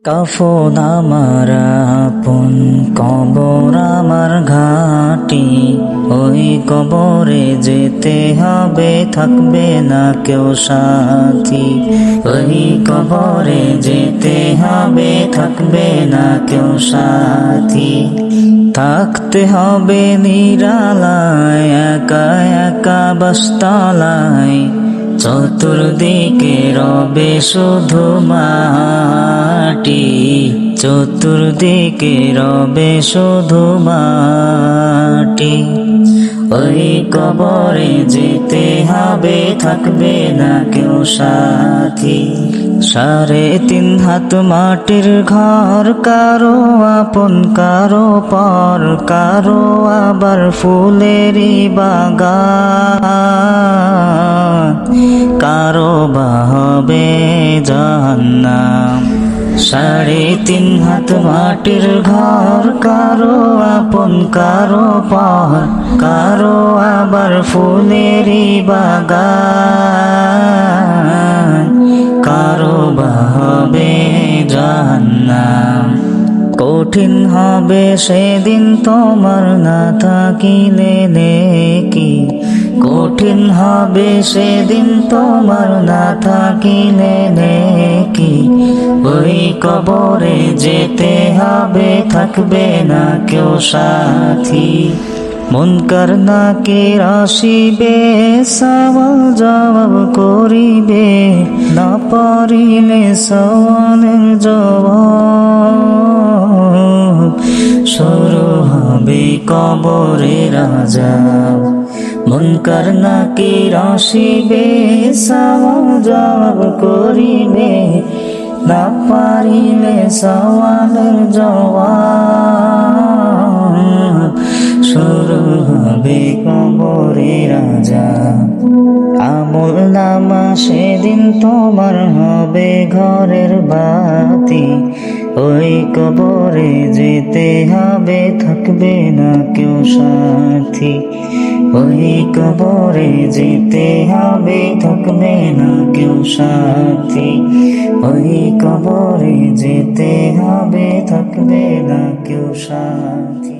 কাফন আমার আপন, কবর আমার ঘাটি। ওই কবরে যেতে হবে, থাকবে না কেউ সাথী। ওই কবরে যেতে হবে, থাকবে না কেউ সাথী। থাকতে হবে নিরালায়, একা একা বাসতলায়। চতুর্দিকে রবে শুধু মাটি, চতুর্দিকে রবে শুধু মাটি। ওই কবরে যেতে হবে, থাকবে না কেউ সাথী। 3.5 হাত মাটির ঘর, কারো আপন কারো পর, কারো আবার ফুলেরই বাগান, কারো বা হবে জাহান্নাম। 3.5 হাত মাটির ঘর, কারো আপন কারো পর, কারো আবার ফুলেরই বাগান, কারো বা হবে জাহান্নাম। কঠিন হবে সেদিন তোমার না থাকিলে নেকি, কঠিন হবে সেদিন তোমার না থাকিলে নেকি। ওই কবরে যেতে হবে, থাকবে না কেউ সাথী। মুনকার নাকির আসিবে, সওয়াল জবাব করিবে, না পারিলে সওয়ালের জবাব। শুরু হবে কবরের আযাব। মুনকার নাকির আসিবে, সওয়াল জবাব করিবে, না পারিলে সওয়ালের জবাব। শুরু হবে কবরের আযাব। আমল নামা সেদিন তোমার হবে ঘরের বাতি। ওই কবরে যেতে হবে, থাকবে না কেউ সাথী। ওই কবরে যেতে হবে, থাকবে না কেউ সাথী। ওই কবরে যেতে হবে, থাকবে না কেউ সাথী।